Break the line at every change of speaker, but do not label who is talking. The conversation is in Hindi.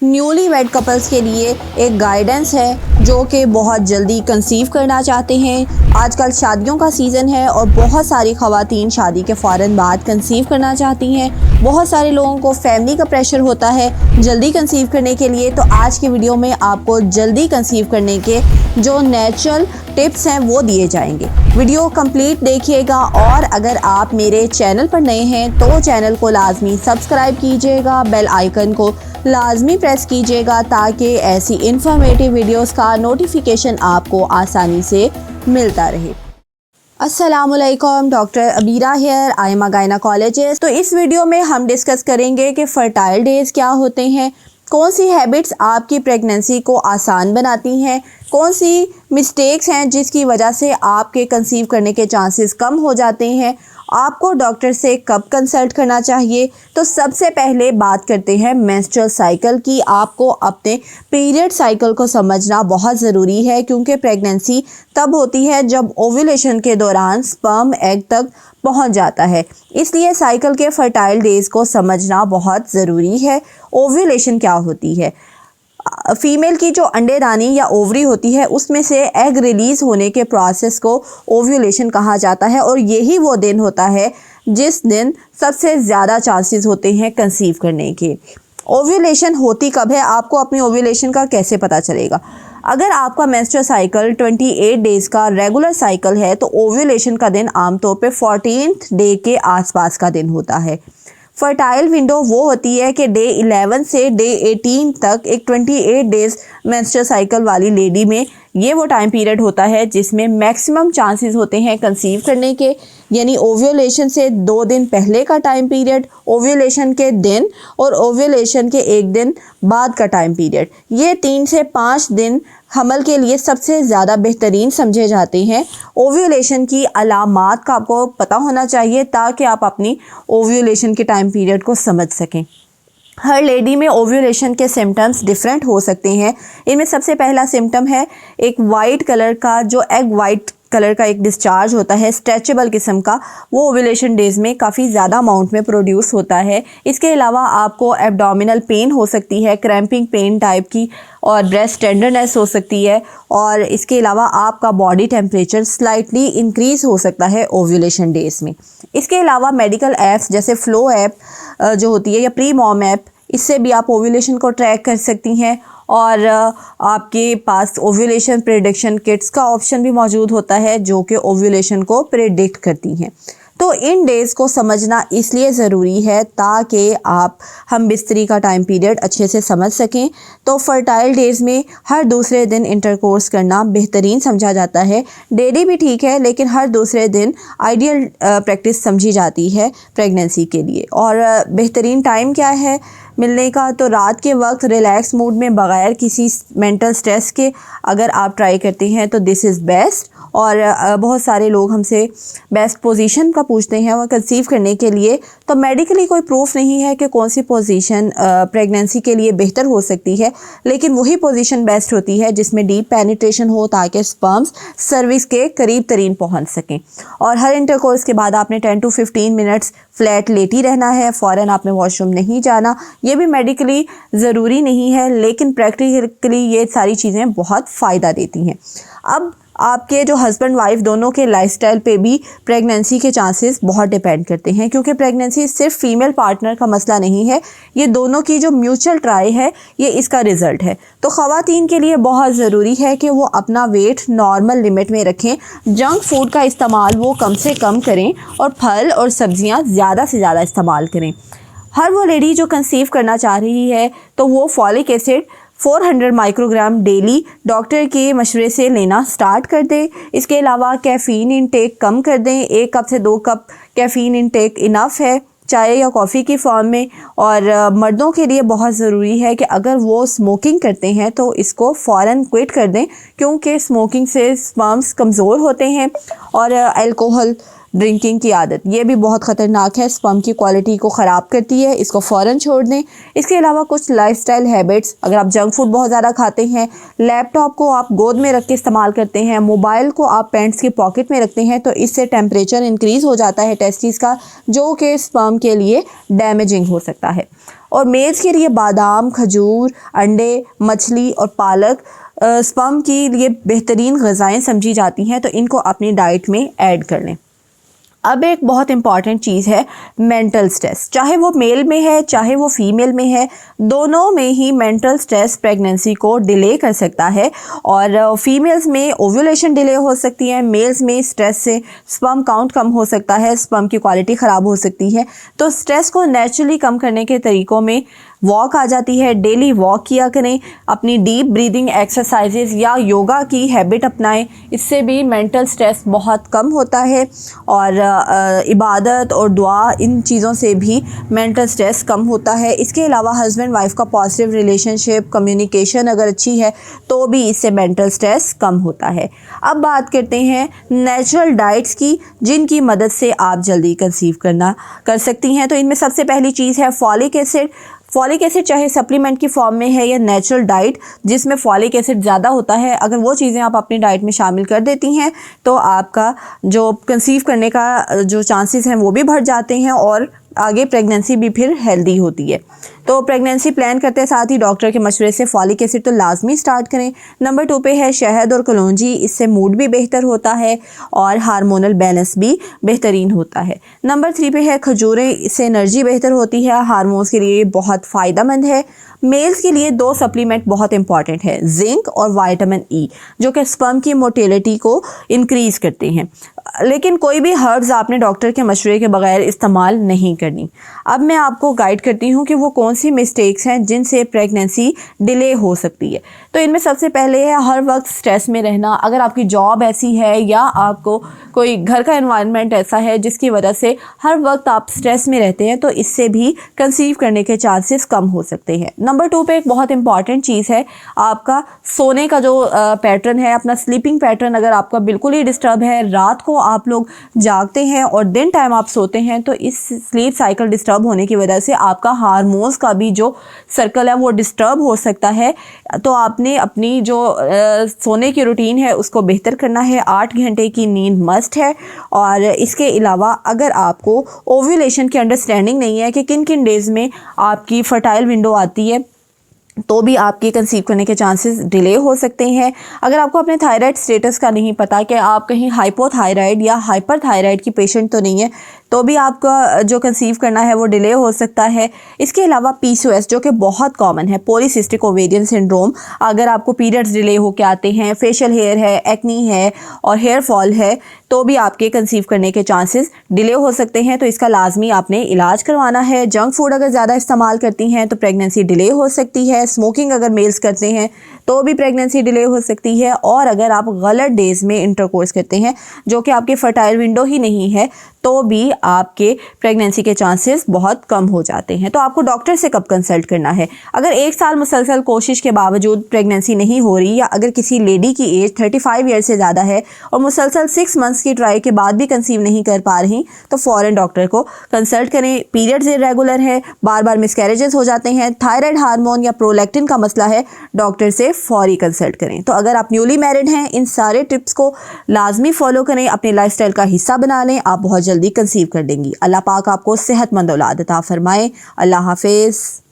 न्यूली वेड कपल्स के लिए एक गाइडेंस है जो कि बहुत जल्दी कंसीव करना चाहते हैं। आजकल शादियों का सीज़न है और बहुत सारी ख़वातीन शादी के फ़ौरन बाद कंसीव करना चाहती हैं। बहुत सारे लोगों को फैमिली का प्रेशर होता है जल्दी कंसीव करने के लिए। तो आज की वीडियो में आपको जल्दी कंसीव करने के जो नेचुरल टिप्स हैं वो दिए जाएंगे। वीडियो कंप्लीट देखिएगा और अगर आप मेरे चैनल पर नए हैं तो चैनल को लाजमी सब्सक्राइब कीजिएगा, बेल आइकन को लाजमी प्रेस कीजिएगा ताकि ऐसी इंफॉर्मेटिव वीडियोस का नोटिफिकेशन आपको आसानी से मिलता रहे। अस्सलामुअलैकुम, doctor Abira here, I am a gynaecologist. तो इस वीडियो में हम डिस्कस करेंगे कि फर्टाइल डेज़ क्या होते हैं, कौन सी हैबिट्स आपकी प्रेगनेंसी को आसान बनाती हैं, कौन सी मिस्टेक्स हैं जिसकी वजह से आपके कंसीव करने के चांसेस कम हो जाते हैं, आपको डॉक्टर से कब कंसल्ट करना चाहिए। तो सबसे पहले बात करते हैं मेंस्ट्रुअल साइकिल की। आपको अपने पीरियड साइकिल को समझना बहुत ज़रूरी है क्योंकि प्रेगनेंसी तब होती है जब ओव्यूलेशन के दौरान स्पर्म एग तक पहुंच जाता है, इसलिए साइकिल के फर्टाइल डेज़ को समझना बहुत ज़रूरी है। ओव्यूलेशन क्या होती है? फीमेल की जो अंडेदानी या ओवरी होती है उसमें से एग रिलीज़ होने के प्रोसेस को ओव्यूलेशन कहा जाता है और यही वो दिन होता है जिस दिन सबसे ज़्यादा चांसेस होते हैं कंसीव करने के। ओव्यूलेशन होती कब है, आपको अपनी ओव्यूलेशन का कैसे पता चलेगा? अगर आपका मेंस्ट्रुअल साइकिल 28 डेज़ का रेगुलर साइकिल है तो ओव्यूलेशन का दिन आमतौर पे 14th डे के आसपास का दिन होता है। फर्टाइल विंडो वो होती है कि डे 11 से डे 18 तक एक 28 डेज़ मेंस्ट्रुअल साइकिल वाली लेडी में ये वो टाइम पीरियड होता है जिसमें मैक्सिमम चांसेस होते हैं कंसीव करने के, यानी ओव्यूलेशन से 2 दिन पहले का टाइम पीरियड, ओव्यूलेशन के दिन और ओव्यूलेशन के 1 दिन बाद का टाइम पीरियड। ये 3 से 5 दिन हमल के लिए सबसे ज़्यादा बेहतरीन समझे जाते हैं। ओव्यूलेशन की अलामात का आपको पता होना चाहिए ताकि आप अपनी ओव्यूलेशन के टाइम पीरियड को समझ सकें। हर लेडी में ओव्यूलेशन के सिम्टम्स डिफरेंट हो सकते हैं। इनमें सबसे पहला सिम्टम है एक वाइट कलर का, जो एग वाइट कलर का एक डिस्चार्ज होता है स्ट्रेचेबल किस्म का, वो ओव्यूलेशन डेज़ में काफ़ी ज़्यादा अमाउंट में प्रोड्यूस होता है। इसके अलावा आपको एब्डोमिनल पेन हो सकती है, क्रैम्पिंग पेन टाइप की, और ब्रेस्ट टेंडरनेस हो सकती है, और इसके अलावा आपका बॉडी टेम्परेचर स्लाइटली इंक्रीज़ हो सकता है ओव्यूलेशन डेज़ में। इसके अलावा मेडिकल ऐप्स जैसे फ्लो ऐप जो होती है या प्री मॉम ऐप, इससे भी आप ओव्यूलेशन को ट्रैक कर सकती हैं। और आपके पास ओव्यूलेशन प्रेडिक्शन किट्स का ऑप्शन भी मौजूद होता है जो कि ओव्यूलेशन को प्रेडिक्ट करती हैं। तो इन डेज़ को समझना इसलिए ज़रूरी है ताकि हम बिस्तरी का टाइम पीरियड अच्छे से समझ सकें। तो फर्टाइल डेज़ में हर दूसरे दिन इंटरकोर्स करना बेहतरीन समझा जाता है। डेली भी ठीक है लेकिन हर दूसरे दिन आइडियल प्रैक्टिस समझी जाती है प्रेगनेंसी के लिए। और बेहतरीन टाइम क्या है मिलने का? तो रात के वक्त रिलैक्स मूड में बग़ैर किसी मेंटल स्ट्रेस के अगर आप ट्राई करते हैं तो दिस इज़ बेस्ट। और बहुत सारे लोग हमसे बेस्ट पोजीशन का पूछते हैं वो कंसीव करने के लिए। तो मेडिकली कोई प्रूफ नहीं है कि कौन सी पोजीशन प्रेगनेंसी के लिए बेहतर हो सकती है, लेकिन वही पोजीशन बेस्ट होती है जिसमें डीप पेनिट्रेशन हो ताकि स्पर्म्स सर्विक्स के करीब तरीन पहुंच सकें। और हर इंटरकोर्स के बाद आपने 10 to 15 मिनट्स फ्लैट लेटी रहना है, फ़ौरन आपने वॉशरूम नहीं जाना। ये भी मेडिकली ज़रूरी नहीं है लेकिन प्रैक्टिकली ये सारी चीज़ें बहुत फ़ायदा देती हैं। अब आपके जो हस्बैंड वाइफ दोनों के लाइफस्टाइल पे भी प्रेगनेंसी के चांसेस बहुत डिपेंड करते हैं क्योंकि प्रेगनेंसी सिर्फ फीमेल पार्टनर का मसला नहीं है, ये दोनों की जो म्यूचुअल ट्राई है ये इसका रिज़ल्ट है। तो ख़वातीन के लिए बहुत ज़रूरी है कि वो अपना वेट नॉर्मल लिमिट में रखें, जंक फूड का इस्तेमाल वो कम से कम करें और फल और सब्ज़ियाँ ज़्यादा से ज़्यादा इस्तेमाल करें। हर वो लेडी जो कंसीव करना चाह रही है तो वो folic acid 400 microgram daily doctor के मशवरे से लेना स्टार्ट कर दें। इसके अलावा कैफ़ीन इंटेक कम कर दें, 1 कप से 2 कप कैफ़ीन इंटेक इनफ है चाय या कॉफ़ी की फॉर्म में। और मर्दों के लिए बहुत ज़रूरी है कि अगर वो स्मोकिंग करते हैं तो इसको फ़ौरन क्विट कर दें क्योंकि स्मोकिंग से स्पर्म्स कमज़ोर होते हैं। और अल्कोहल ड्रिंकिंग की आदत ये भी बहुत ख़तरनाक है, स्पर्म की क्वालिटी को ख़राब करती है, इसको फ़ौरन छोड़ दें। इसके अलावा कुछ लाइफस्टाइल हैबिट्स, अगर आप जंक फूड बहुत ज़्यादा खाते हैं, लैपटॉप को आप गोद में रख के इस्तेमाल करते हैं, मोबाइल को आप पैंट्स की पॉकेट में रखते हैं, तो इससे टेम्परेचर इंक्रीज़ हो जाता है टेस्टिस का, जो कि स्पर्म के लिए डैमेजिंग हो सकता है। और मेल्स के लिए बादाम, खजूर, अंडे, मछली और पालक स्पर्म के लिए बेहतरीन ग़िज़ाएँ समझी जाती हैं, तो इनको अपनी डाइट में ऐड कर लें। अब एक बहुत इंपॉर्टेंट चीज़ है मेंटल स्ट्रेस, चाहे वो मेल में है चाहे वो फीमेल में है, दोनों में ही मेंटल स्ट्रेस प्रेगनेंसी को डिले कर सकता है। और फीमेल्स में ओव्यूलेशन डिले हो सकती है, मेल्स में स्ट्रेस से स्पर्म काउंट कम हो सकता है, स्पर्म की क्वालिटी ख़राब हो सकती है। तो स्ट्रेस को नेचुरली कम करने के तरीक़ों में वॉक आ जाती है। डेली वॉक किया करें, अपनी डीप ब्रीदिंग एक्सरसाइजेज या योगा की हैबिट अपनाएं, इससे भी मेंटल स्ट्रेस बहुत कम होता है। और इबादत और दुआ, इन चीज़ों से भी मेंटल स्ट्रेस कम होता है। इसके अलावा हस्बैंड वाइफ का पॉजिटिव रिलेशनशिप, कम्युनिकेशन अगर अच्छी है तो भी इससे मेंटल स्ट्रेस कम होता है। अब बात करते हैं नेचुरल डाइट्स की, जिनकी मदद से आप जल्दी कंसीव कर सकती हैं। तो इनमें सबसे पहली चीज़ है फॉलिक एसिड। फॉलिक एसिड चाहे सप्लीमेंट की फॉर्म में है या नेचुरल डाइट जिसमें फॉलिक एसिड ज़्यादा होता है, अगर वो चीज़ें आप अपनी डाइट में शामिल कर देती हैं तो आपका जो कंसीव करने का जो चांसेस हैं वो भी बढ़ जाते हैं और आगे प्रेगनेंसी भी फिर हेल्दी होती है। तो प्रेगनेंसी प्लान करते साथ ही डॉक्टर के मशवरे से फॉलिक एसिड तो लाजमी स्टार्ट करें। नंबर 2 पे है शहद और कलौंजी, इससे मूड भी बेहतर होता है और हार्मोनल बैलेंस भी बेहतरीन होता है। नंबर 3 पे है खजूरें, इससे एनर्जी बेहतर होती है, हार्मोन्स के लिए बहुत फ़ायदेमंद है। मेल्स के लिए 2 सप्लीमेंट बहुत इंपॉर्टेंट है, जिंक और विटामिन ई, जो कि स्पर्म की मोटिलिटी को इंक्रीज़ करते हैं। लेकिन कोई भी हर्ब्स आपने डॉक्टर के मशवरे के बगैर इस्तेमाल नहीं करनी। अब मैं आपको गाइड करती हूँ कि वो कौन सी मिस्टेक्स हैं जिनसे प्रेगनेंसी डिले हो सकती है। तो इनमें सबसे पहले है हर वक्त स्ट्रेस में रहना। अगर आपकी जॉब ऐसी है या आपको कोई घर का एनवायरनमेंट ऐसा है जिसकी वजह से हर वक्त आप स्ट्रेस में रहते हैं, तो इससे भी कंसीव करने के चांसेस कम हो सकते हैं। नंबर 2 पे एक बहुत इंपॉर्टेंट चीज़ है आपका सोने का जो पैटर्न है, अपना स्लीपिंग पैटर्न अगर आपका बिल्कुल ही डिस्टर्ब है, रात को आप लोग जागते हैं और दिन टाइम आप सोते हैं, तो इस स्लीप साइकिल डिस्टर्ब होने की वजह से आपका हार्मोन्स का भी जो सर्कल है वो डिस्टर्ब हो सकता है। तो आपने अपनी जो सोने की रूटीन है उसको बेहतर करना है। 8 घंटे की नींद मस्ट है। और इसके अलावा अगर आपको ओव्यूलेशन की अंडरस्टैंडिंग नहीं है कि किन किन डेज़ में आपकी फर्टाइल विंडो आती है, तो भी आपके कंसीव करने के चांसेस डिले हो सकते हैं। अगर आपको अपने थायराइड स्टेटस का नहीं पता कि आप कहीं हाइपोथायराइड या हाइपरथायराइड की पेशेंट तो नहीं है, तो भी आपका जो कंसीव करना है वो डिले हो सकता है। इसके अलावा PCOS जो कि बहुत कॉमन है, पॉलीसिस्टिक ओवेरियन सिंड्रोम, अगर आपको पीरियड्स डिले होकर आते हैं, फेशियल हेयर है, एक्नी है और हेयर फॉल है, तो भी आपके कंसीव करने के चांसेस डिले हो सकते हैं। तो इसका लाजमी आपने इलाज करवाना है। जंक फूड अगर ज़्यादा इस्तेमाल करती हैं तो प्रेगनेंसी डिले हो सकती है। स्मोकिंग अगर मेल्स करते हैं तो भी प्रेगनेंसी डिले हो सकती है। और अगर आप गलत डेज़ में इंटरकोर्स करते हैं जो कि आपकी फर्टाइल विंडो ही नहीं है, तो भी आपके प्रेगनेंसी के चांसेस बहुत कम हो जाते हैं। तो आपको डॉक्टर से कब कंसल्ट करना है? अगर 1 साल मुसलसल कोशिश के बावजूद प्रेगनेंसी नहीं हो रही, या अगर किसी लेडी की एज 35 ईयर से ज़्यादा है और मुसलसल 6 मंथ्स की ट्राई के बाद भी कंसीव नहीं कर पा रही, तो फ़ौरन डॉक्टर को कंसल्ट करें। पीरियड्स इरेगुलर है, बार बार मिसकैरेजेस हो जाते हैं, थायराइड हार्मोन या प्रोलैक्टिन का मसला है, डॉक्टर से फौरी कंसल्ट करें। तो अगर आप न्यूली मैरिड हैं, इन सारे टिप्स को लाजमी फॉलो करें, अपने लाइफस्टाइल का हिस्सा बना लें, आप बहुत जल्दी कंसीव कर देंगी। अल्लाह पाक आपको सेहतमंद औलाद अता फरमाए। अल्लाह हाफिज़।